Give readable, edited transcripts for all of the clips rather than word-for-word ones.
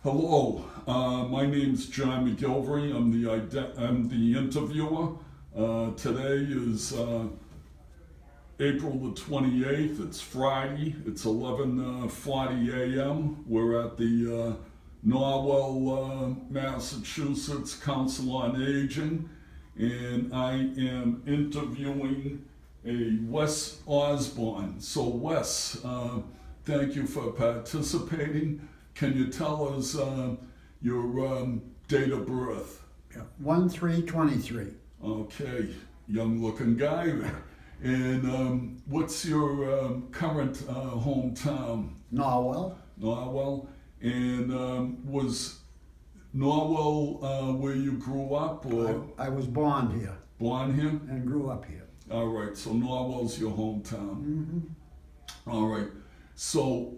Hello, my name's John McGilvery. I'm the interviewer. Today is April the 28th. It's Friday. It's 11:40 a.m. We're at the Norwell, Massachusetts Council on Aging, and I am interviewing a Wes Osborne. So Wes, thank you for participating. Can you tell us your date of birth? Yeah, 1/3/23. Okay, young looking guy there. And what's your current hometown? Norwell. Norwell. And was Norwell where you grew up? Or I was born here born here? and grew up here. All right, so Norwell's your hometown. Mm-hmm. All right, so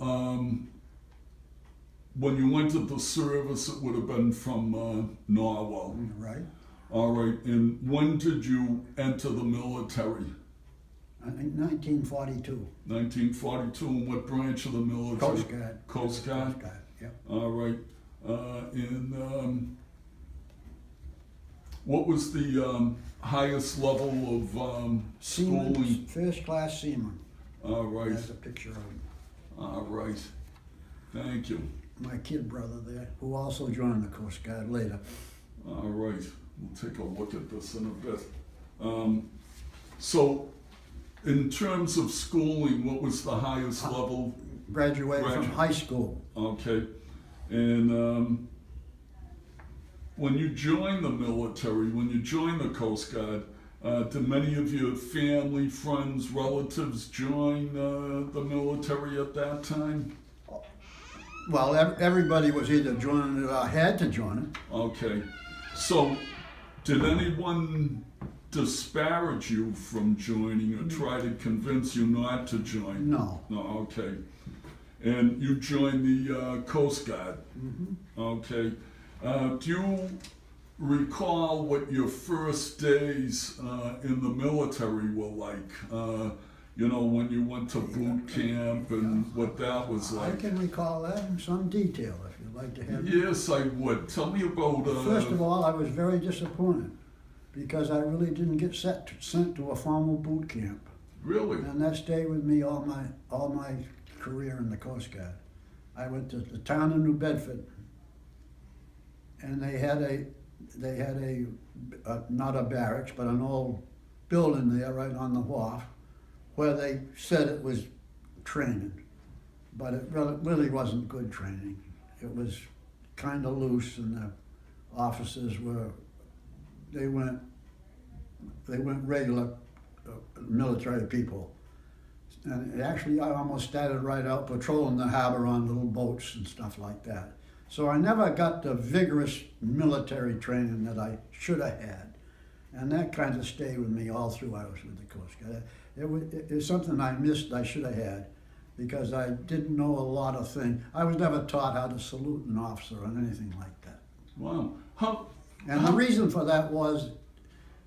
when you went to the service, it would have been from Norwell. Right. All right, and when did you enter the military? I think 1942. 1942, and what branch of the military? Coast Guard. Coast Guard? Coast Guard, yep. All right, and what was the highest level of Seaman, schooling? first class seaman. All right, There's a picture of him. all right, thank you. My kid brother there, who also joined the Coast Guard later. All right, we'll take a look at this in a bit. So, in terms of schooling, what was the highest level? Graduated from high school. Okay, and when you joined the military, when you joined the Coast Guard, did many of your family, friends, relatives join the military at that time? Well, everybody was either joining it or had to join it. Okay, so did anyone disparage you from joining or try to convince you not to join? No. No, okay. And you joined the Coast Guard? Mm-hmm. Okay. Do you recall what your first days in the military were like? You know, when you went to boot camp and what that was like? I can recall that in some detail if you'd like to have it. Yes, I would. Tell me about... First of all, I was very disappointed because I really didn't get sent to a formal boot camp. Really? And that stayed with me all my career in the Coast Guard. I went to the town of New Bedford, and they had a not a barracks, but an old building there right on the wharf, where they said it was training, but it really wasn't good training. It was kind of loose, and the officers they weren't regular military people. And actually, I almost started right out patrolling the harbor on little boats and stuff like that. So I never got the vigorous military training that I should have had. And that kind of stayed with me all through I was with the Coast Guard. It was something I missed I should have had because I didn't know a lot of things. I was never taught how to salute an officer or anything like that. Wow. The reason for that was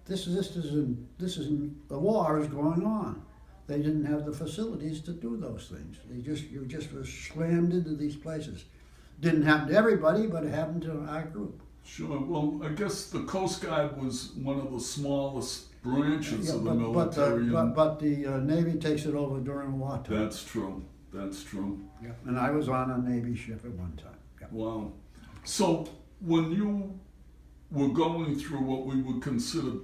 this isn't the war is going on. They didn't have the facilities to do those things. You just were slammed into these places. Didn't happen to everybody, but it happened to our group. Sure. Well, I guess the Coast Guard was one of the smallest branches of the military. But the Navy takes it over during wartime. That's true. That's true. Yeah. And I was on a Navy ship at one time. Yeah. Wow. So when you were going through what we would consider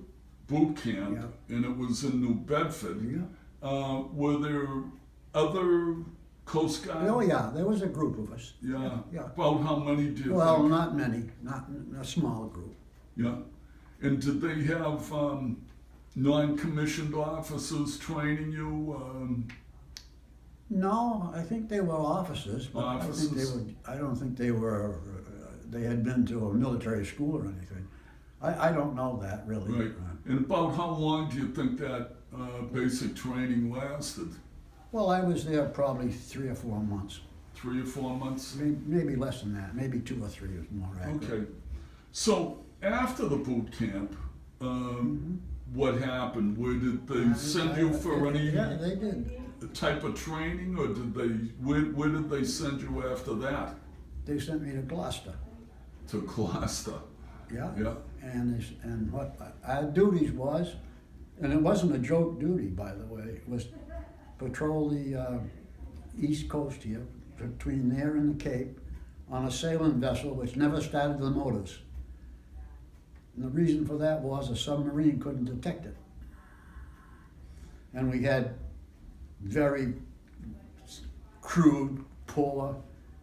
boot camp, Yeah. and it was in New Bedford, Yeah. were there other Coast Guard? Oh yeah, there was a group of us. Yeah. Yeah. About how many do you Well, think? not many, not a small group. Yeah. And did they have non-commissioned officers training you? No, I think they were officers, but I don't think they were. They had been to a military school or anything. I don't know that really. Right. And about how long do you think that basic training lasted? Well, I was there probably 3 or 4 months. 3 or 4 months? Maybe less than that. Maybe 2 or 3 is more accurate. Okay. So after the boot camp, what happened? Where did they send you for any Yeah, they did. type of training, or did they? Where did they send you after that? they sent me to Gloucester. To Gloucester. Yeah. Yeah. And what our duties was, and it wasn't a joke duty, by the way, it was patrol the east coast here, between there and the Cape, on a sailing vessel which never started the motors. And the reason for that was a submarine couldn't detect it. And we had very crude, poor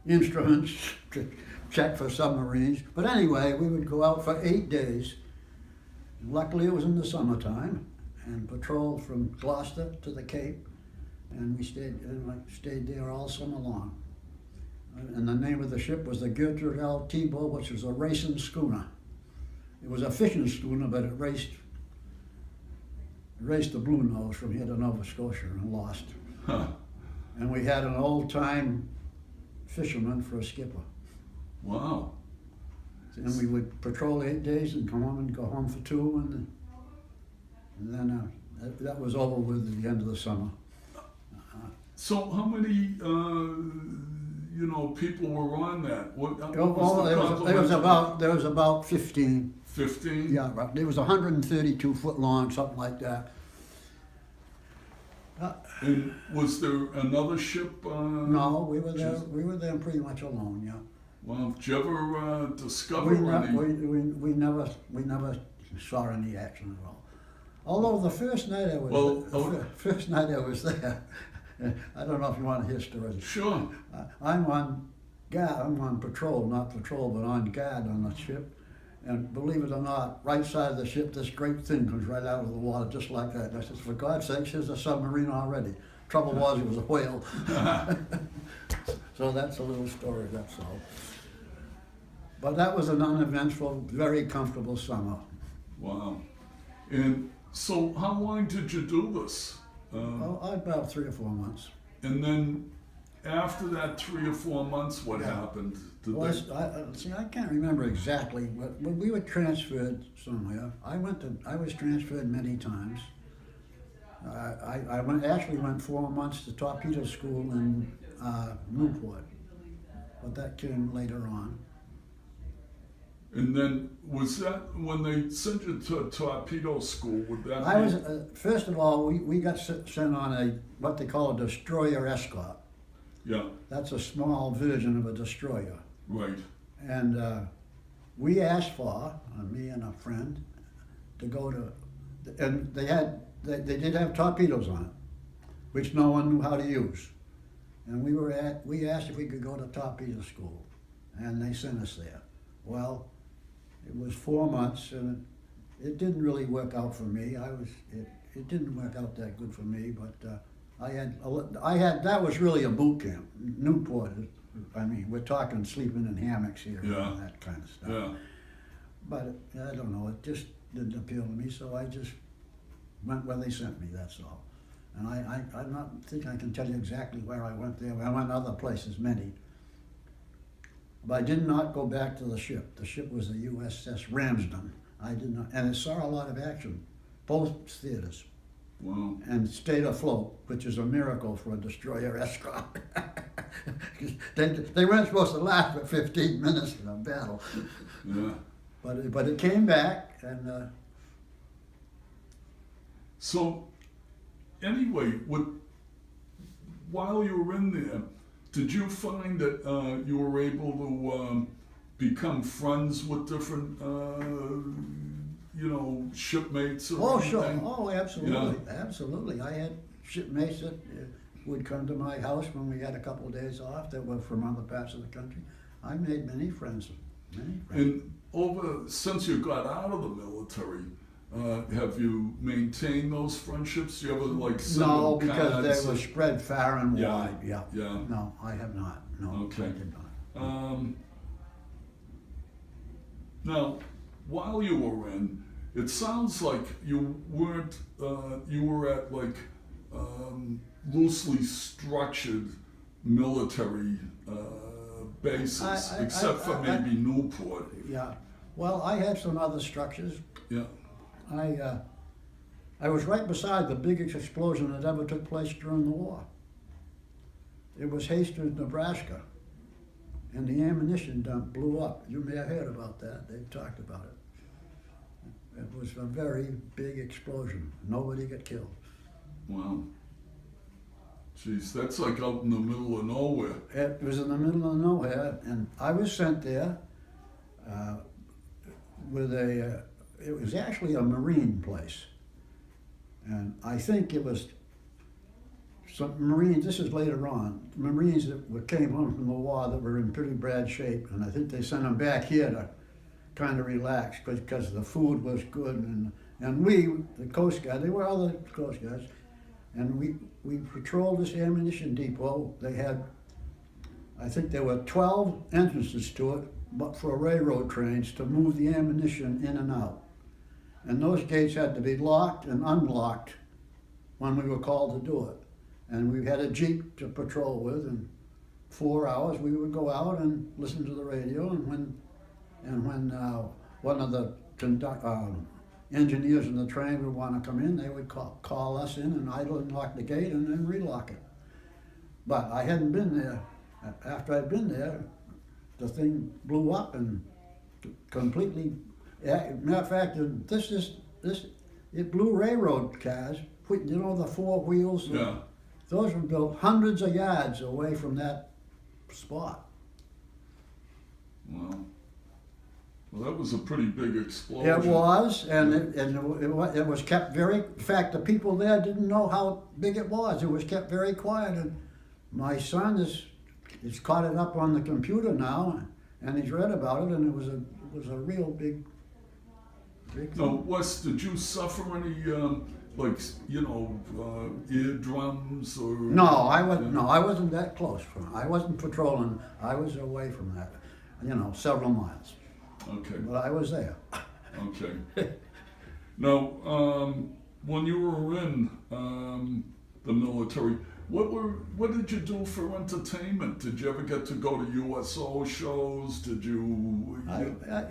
instruments to check for submarines. But anyway, we would go out for 8 days. Luckily, it was in the summertime, and patrolled from Gloucester to the Cape, and we stayed there all summer long. And the name of the ship was the Gertrude L. Tebow, which was a racing schooner. It was a fishing schooner, but it raced the Blue Nose from here to Nova Scotia and lost. Huh. And we had an old-time fisherman for a skipper. Wow. And we would patrol 8 days and come home and go home for 2, and then that was over with at the end of the summer. So how many, people were on that? What was the there was about 15. 15? Yeah, right. There was 132 foot long, something like that. And was there another ship? No, we were there. We were there pretty much alone. Yeah. Well, did you ever discover any? We never saw any action at all. Although the first night I was there, I don't know if you want to hear stories. Sure. I'm on patrol, not patrol, but on guard on the ship. And believe it or not, right side of the ship, this great thing comes right out of the water just like that. And I said, for God's sakes, here's a submarine already. Trouble was, it was a whale. So that's a little story, that's all. But that was an uneventful, very comfortable summer. Wow. And so how long did you do this? About 3 or 4 months. And then after that 3 or 4 months, what happened? I can't remember exactly, but when we were transferred somewhere, I was transferred many times. I went 4 months to torpedo school in Newport, but that came later on. And then, was that when they sent you to torpedo school? Would that I was, first of all, we got sent on what they call a destroyer escort. Yeah. That's a small version of a destroyer. Right. And we asked for, me and a friend, to go to, and they did have torpedoes on it, which no one knew how to use. And we asked if we could go to torpedo school, and they sent us there. Well, it was 4 months, and it didn't really work out for me. It didn't work out that good for me, but that was really a boot camp. Newport, I mean, we're talking sleeping in hammocks here and that kind of stuff. Yeah. But I don't know, it just didn't appeal to me, so I just went where they sent me, that's all. And I'm not think I can tell you exactly where I went there. I went other places, many. But I did not go back to the ship. The ship was the USS Ramsden. I did not, and it saw a lot of action, both theaters. Wow. And stayed afloat, which is a miracle for a destroyer escort. they weren't supposed to last for 15 minutes in a battle. Yeah. But it came back, and so anyway, while you were in there, did you find that you were able to become friends with different, shipmates? Or oh, sure. anything? Oh, absolutely. Yeah. Absolutely. I had shipmates that would come to my house when we had a couple of days off that were from other parts of the country. I made many friends. And since you got out of the military, have you maintained those friendships? Do you ever send No, them because cards? they were spread far and Yeah. wide. Yeah. Yeah. No, I have not. No, Okay. I did not. Now, while you were in, it sounds like you weren't. You were at loosely structured military bases, except for maybe Newport. Yeah. Well, I had some other structures. Yeah. I was right beside the biggest explosion that ever took place during the war. It was Hastings, Nebraska. and the ammunition dump blew up. You may have heard about that. They've talked about it. It was a very big explosion. Nobody got killed. Wow. Jeez, that's like out in the middle of nowhere. It was in the middle of nowhere, and I was sent there with it was actually a Marine place. And I think it was some Marines, this is later on, Marines that came home from the war that were in pretty bad shape, and I think they sent them back here to kind of relax because the food was good, and we, the Coast Guard, they were other Coast Guards, and we patrolled this ammunition depot. They had, I think there were 12 entrances to it, but for railroad trains to move the ammunition in and out. And those gates had to be locked and unlocked when we were called to do it. And we had a Jeep to patrol with, and 4 hours we would go out and listen to the radio, and when one of the engineers in the train would want to come in, they would call us in and idle and lock the gate and then relock it. But I hadn't been there. After I'd been there, the thing blew up and completely. Matter of fact, it blew railroad cars. You know, the four wheels. Yeah. Those were built hundreds of yards away from that spot. Wow. Well, that was a pretty big explosion. It was, and it was kept very. In fact, the people there didn't know how big it was. It was kept very quiet. And my son is caught it up on the computer now, and he's read about it. And it was a real big. Now, Wes, did you suffer any eardrums or? No, I wasn't. No, I wasn't that close. I wasn't patrolling. I was away from that. Several miles. Okay. But I was there. Okay. Now, when you were in the military, what did you do for entertainment? Did you ever get to go to USO shows? Did you?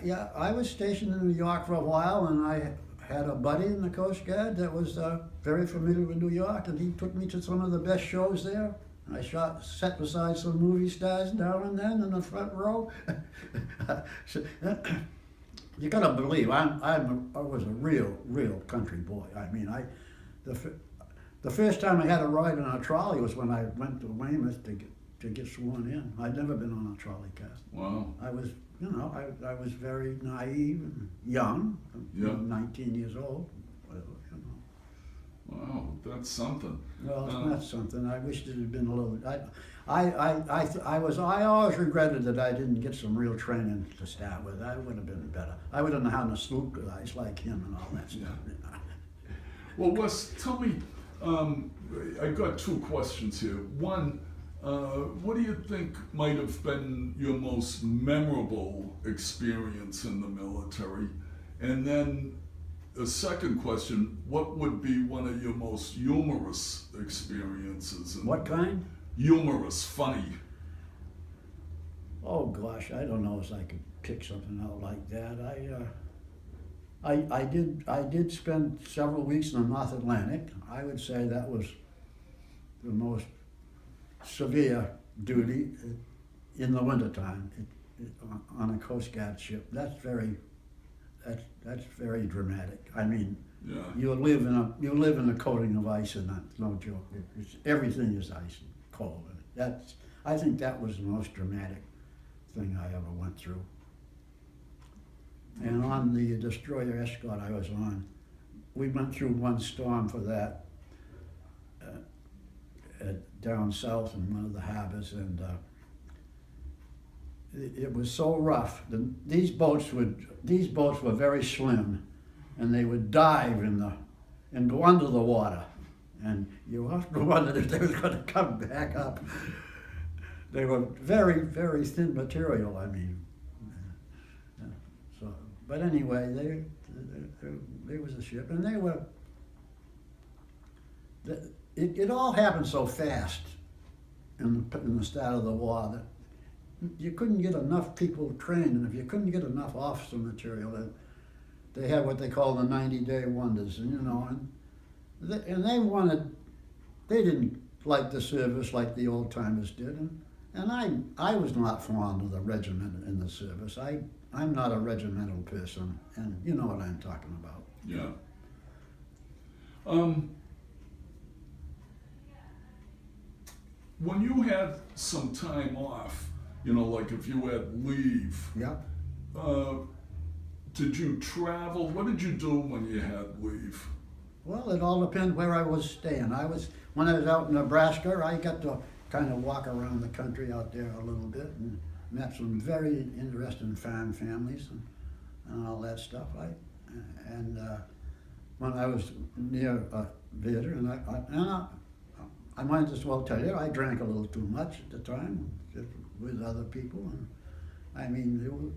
Yeah, I was stationed in New York for a while, and I had a buddy in the Coast Guard that was very familiar with New York, and he took me to some of the best shows there. I sat beside some movie stars now and then in the front row. You gotta believe I was a real country boy. I mean, the first time I had a ride on a trolley was when I went to Weymouth to get sworn in. I'd never been on a trolley car. Wow. I was, I was very naive and young. Yeah. 19 years old. Wow, that's something. Well, it's not something. I wish it had been a little. I always regretted that I didn't get some real training to start with. I would have been better. I would have known how to sloop guys like him and all that stuff. Yeah. Well, Wes, tell me. I've got two questions here. One, what do you think might have been your most memorable experience in the military? And then the second question, what would be one of your most humorous experiences? What kind? Humorous, funny. Oh gosh, I don't know if I could pick something out like that. I did spend several weeks in the North Atlantic. I would say that was the most severe duty in the wintertime on a Coast Guard ship. That's very dramatic. I mean, Yeah. you live in a coating of ice, and that's no joke. Everything is ice and cold. I think that was the most dramatic thing I ever went through. And on the destroyer escort I was on, we went through one storm for that down south in one of the harbors, and it was so rough. These boats were very slim, and they would dive and go under the water, and you often wondered if they was going to come back up. They were very, very thin material. I mean, so. But anyway, there was a ship, and they were. It all happened so fast in the start of the war that you couldn't get enough people trained, and if you couldn't get enough officer material, they had what they call the 90-day wonders, and they didn't like the service like the old timers did, And I was not fond of the regiment in the service. I'm not a regimental person, and you know what I'm talking about. Yeah. Um, when you had some time off, like if you had leave, Yeah. uh, did you travel? What did you do when you had leave? Well, it all depends where I was staying. When I was out in Nebraska, I got to kind of walk around the country out there a little bit and met some very interesting farm families and all that stuff. When I was near theater, I might as well tell you, I drank a little too much at the time, just with other people, and I mean,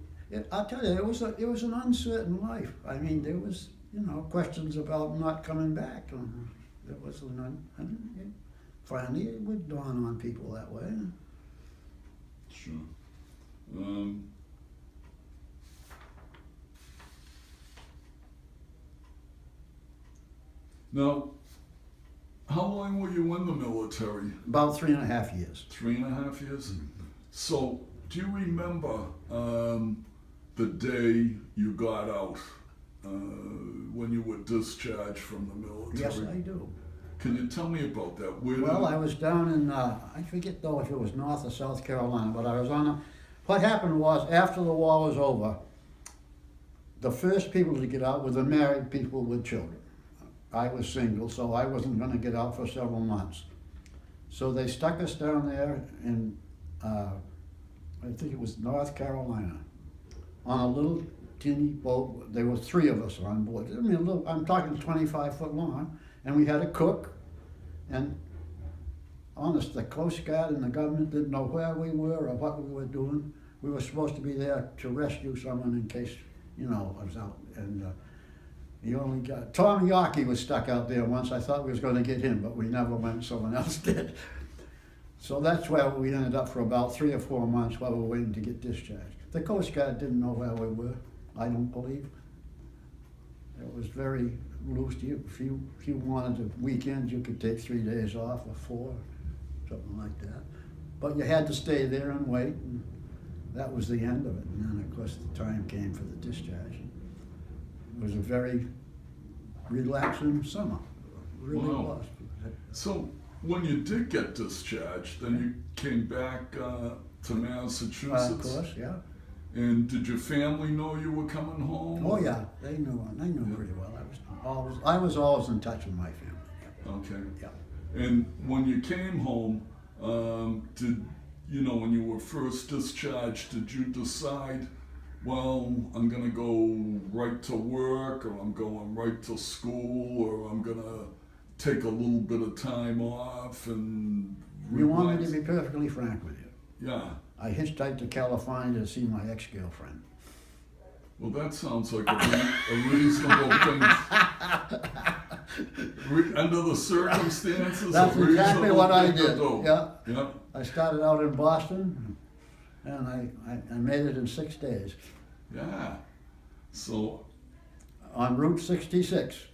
I'll tell you, it was an uncertain life. I mean, there was questions about not coming back. There was finally it would dawn on people that way. Sure. Now, how long were you in the military? About 3.5 years. 3.5 years? So, do you remember the day you got out, when you were discharged from the military? Yes, I do. Can you tell me about that? Well, I was down in, I forget though if it was North or South Carolina, but I was what happened was, after the war was over, the first people to get out were the married people with children. I was single, so I wasn't going to get out for several months. So they stuck us down there in, I think it was North Carolina, on a little teeny boat. There were 3 of us on board. I mean, I'm talking 25 foot long, and we had a cook. And honest, the Coast Guard and the government didn't know where we were or what we were doing. We were supposed to be there to rescue someone in case, I was out. And you only got, Tom Yorkie was stuck out there once. I thought we was going to get him, but we never went. Someone else did. So that's where we ended up for about 3 or 4 months while we were waiting to get discharged. The Coast Guard didn't know where we were, I don't believe. It was very loose. If you wanted a weekend, you could take 3 days off or 4, something like that. But you had to stay there and wait, and that was the end of it. And then, of course, the time came for the discharge. It was a very relaxing summer. It really was. So when you did get discharged, then you came back to Massachusetts. Of course, yeah. And did your family know you were coming home? Oh yeah, they knew pretty well. I was always in touch with my family. Yeah. Okay. Yeah. And when you came home, when you were first discharged, did you decide, well, I'm going to go right to work, or I'm going right to school, or I'm going to take a little bit of time off and You want me to be perfectly frank with you? Yeah. I hitchhiked to California to see my ex-girlfriend. Well, that sounds like a reasonable thing. Under the circumstances, That's exactly what I did. Do. Yeah. I started out in Boston, and I made it in 6 days. Yeah. So. On Route 66.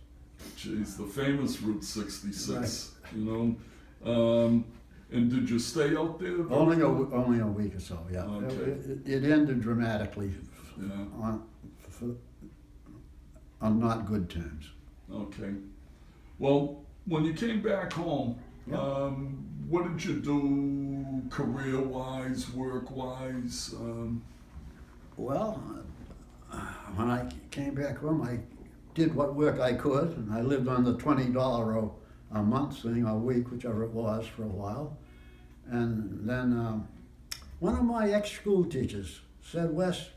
Geez, the famous Route 66. Right. And did you stay out there? Only a week or so. Yeah. Okay. It ended dramatically. Yeah. On not good terms. Okay. Well, when you came back home, yeah. What did you do career-wise, work-wise? Well, when I came back home, I did what work I could, and I lived on the $20 a month thing, a week, whichever it was, for a while. And then one of my ex-school teachers said, "Wes,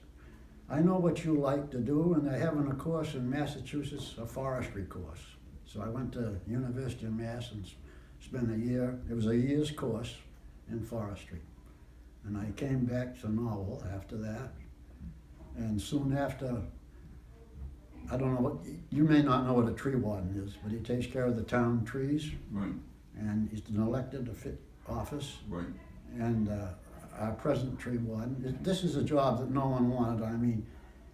I know what you like to do, and they're having a course in Massachusetts, a forestry course." So I went to University of Mass and spent a year. It was a year's course in forestry. And I came back to Norwell after that. And soon after, I don't know you may not know what a tree warden is, but he takes care of the town trees. Right. And he's an elected office. Right. And our present tree warden, this is a job that no one wanted. I mean,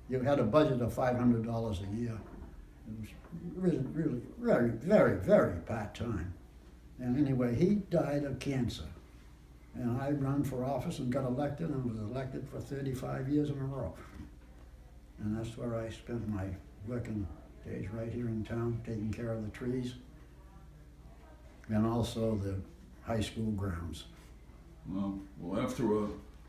you had a budget of $500 a year. It was really, very, very, very part-time. And anyway, he died of cancer. And I ran for office and got elected and was elected for 35 years in a row. And that's where I spent my working days, right here in town, taking care of the trees and also the high school grounds. Well, after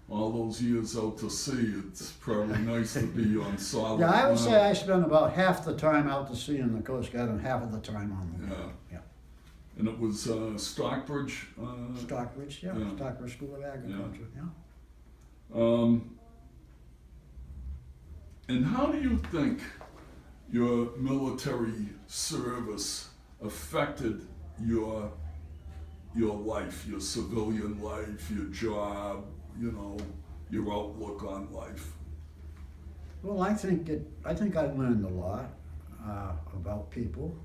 all those years out to sea, it's probably nice to be on solid Yeah, I would ground. say I spent about half the time out to sea in the Coast Guard and half of the time on the water. Yeah. And it was Stockbridge? Stockbridge, yeah, Yeah. Stockbridge School of Agriculture, yeah. And how do you think your military service affected your life, your civilian life, your job, your outlook on life? Well, I think I learned a lot about people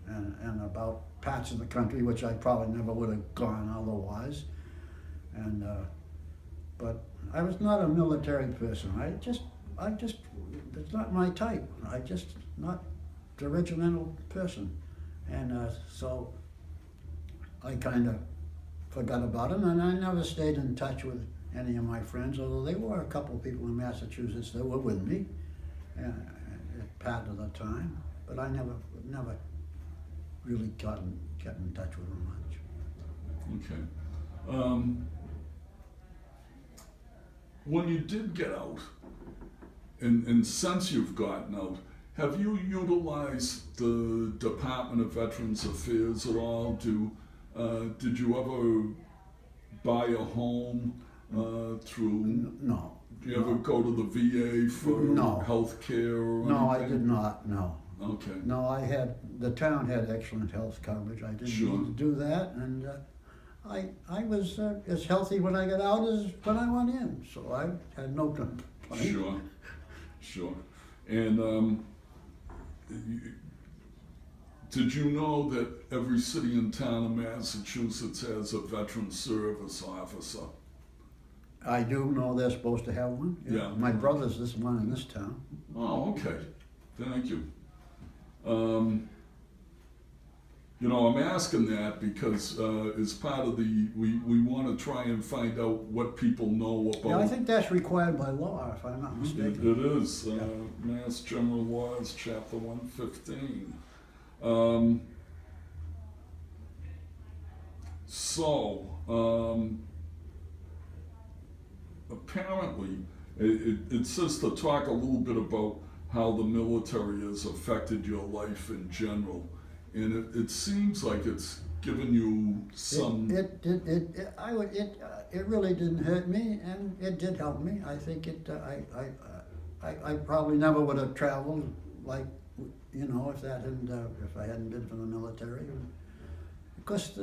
and about parts of the country which I probably never would have gone otherwise. And but I was not a military person. I just it's not my type. I just not the regimental person, and so I kind of forgot about him, and I never stayed in touch with any of my friends, although there were a couple of people in Massachusetts that were with me at part of the time, but I never really kept in touch with them much. Okay. When you did get out, and since you've gotten out, have you utilized the Department of Veterans Affairs at all? Did you ever buy a home through? No. Do you ever go to the VA for No. health care or anything? No, I did not, no. Okay. No, the town had excellent health coverage. I didn't Sure. need to do that, and I was as healthy when I got out as when I went in, so I had no complaint. Sure. And did you know that every city and town in Massachusetts has a veteran service officer? I do know they're supposed to have one. Yeah. My brother's this one in this town. Oh, okay. Thank you. I'm asking that because as part of we want to try and find out what people know about. Yeah, I think that's required by law, if I'm not mistaken. It is. Mass General Laws, Chapter 115. Apparently, it says to talk a little bit about how the military has affected your life in general, and it seems like it's given you some. It really didn't hurt me, and it did help me. I think I probably never would have traveled like, if I hadn't been for the military. Because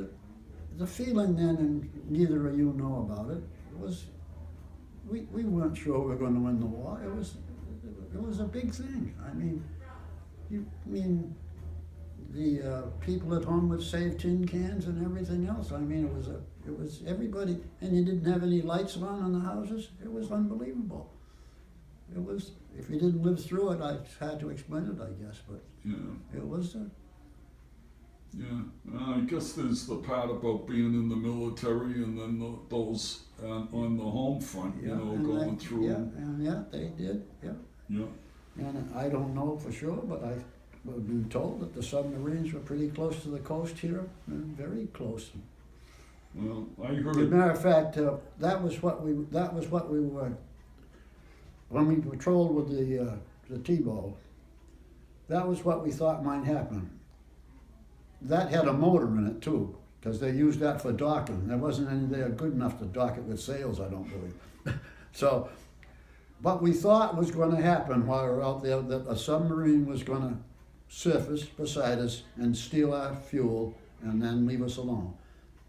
the feeling then, and neither of you know about it, was we weren't sure we were going to win the war. It was a big thing. I mean, the people at home would save tin cans and everything else. I mean, it was everybody, and you didn't have any lights on in the houses. It was unbelievable. It was, if you didn't live through it, I had to explain it, I guess, but Yeah. it was. I guess there's the part about being in the military, and then those on the home front, going through. Yeah, they did. Yeah. Yeah. And I don't know for sure, but I've been told that the submarines were pretty close to the coast here, very close. Well, I As a heard. matter of fact, that was what we were when we patrolled with the T-boat. That was what we thought might happen. That had a motor in it too, because they used that for docking. There wasn't any there good enough to dock it with sails, I don't believe. So, what we thought was going to happen while we were out there, that a submarine was going to surface beside us and steal our fuel and then leave us alone.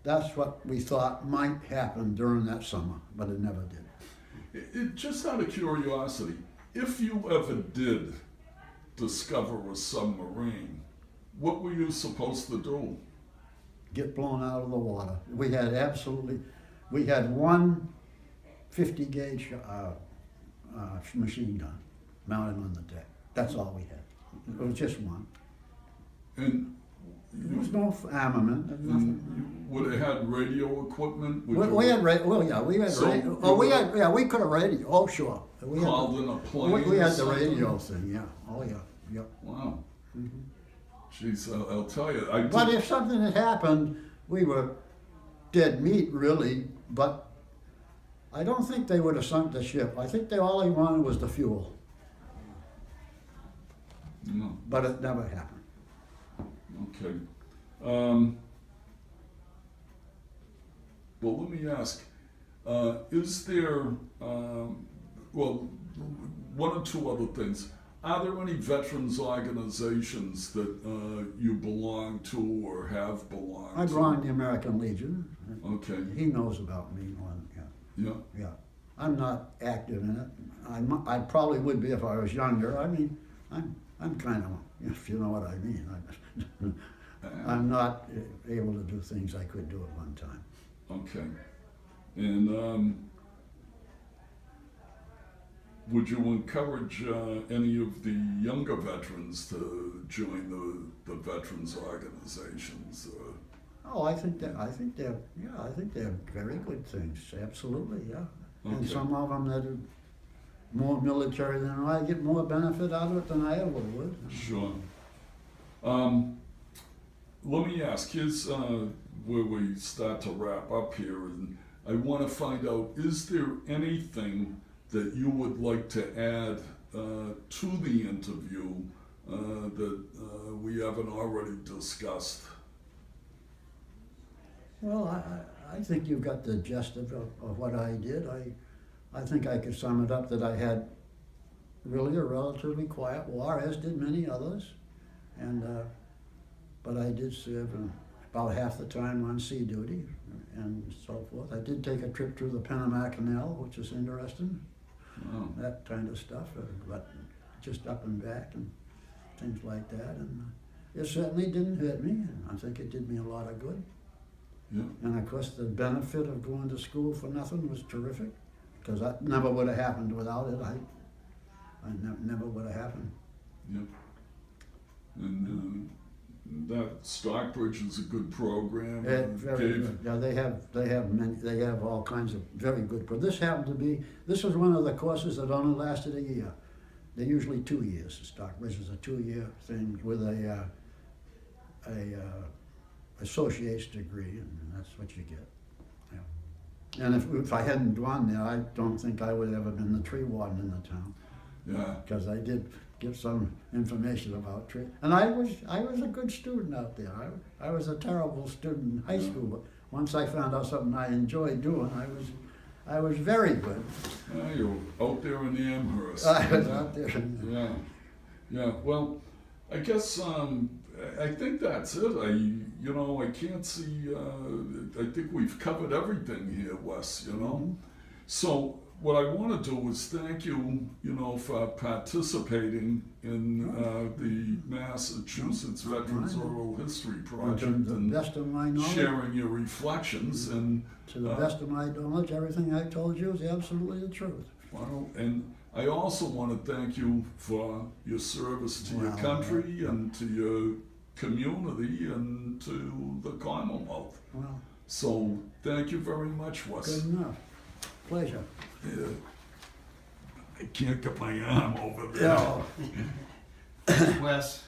That's what we thought might happen during that summer, but it never did. Just out of curiosity, if you ever did discover a submarine, what were you supposed to do? Get blown out of the water. We had one 50 gauge machine gun mounted on the deck. That's all we had. It was just one. And There was no armament, there was nothing. Would it had radio equipment? Would We you had radio. Well, yeah, we had So radio. you We were- had. Yeah, we could have radio. Oh, sure. We had. called in a plane? We or had the something? radio thing. Yeah. Oh, yeah. Yep. Wow. Mhm. Jeez, I'll tell you. I But did- if something had happened, we were dead meat, really. But I don't think they would have sunk the ship. I think all they wanted was the fuel. No. But it never happened. Okay. Well, let me ask, is there, well, one or two other things. Are there any veterans organizations that you belong to or have belonged I to? belong to the American Legion. Okay, He knows about me. One, yeah, yeah, yeah. I'm not active in it. I probably would be if I was younger. I mean, I'm kind of, if you know what I mean. I'm not able to do things I could do at one time. okay. And would you encourage any of the younger veterans to join the veterans organizations? Oh, I think they're very good things. Absolutely, yeah. And Okay. some of them that are more military than I get more benefit out of it than I ever would. Sure. Let me ask, here's where we start to wrap up here, and I want to find out, is there anything that you would like to add to the interview that we haven't already discussed? Well, I think you've got the gist of what I did. I think I could sum it up that I had really a relatively quiet war, as did many others, and but I did serve about half the time on sea duty and so forth. I did take a trip through the Panama Canal, which is interesting, Wow. that kind of stuff, but just up and back and things like that. And it certainly didn't hurt me. I think it did me a lot of good. Yeah. And of course, the benefit of going to school for nothing was terrific, because that never would have happened without it. Never would have happened. Yeah. And that Stockbridge is a good program. Very good. Yeah, they have all kinds of very good. But this was one of the courses that only lasted a year. They're usually 2 years. Stockbridge is a 2-year thing with a associate's degree, and that's what you get. Yeah. And if I hadn't gone there, I don't think I would have ever been the tree warden in the town, Yeah. because I did get some information about tree. And I was a good student out there. I was a terrible student in high school, but once I found out something I enjoyed doing, I was very good. Yeah, you're out there in the Amherst. I was out there. Yeah, yeah. Well, I guess I think that's it. I can't see. I think we've covered everything here, Wes. Mhm. So what I want to do is thank you, for participating in the Massachusetts Veterans Fine. Oral History To Project the and best of my knowledge, sharing your reflections. And to the best of my knowledge, everything I told you is absolutely the truth. well, and I also want to thank you for your service to your Well, country and to your community and to the Commonwealth. Well, So thank you very much, Wes. good enough. Pleasure. Yeah. I can't get my arm over there. Yeah. Wes,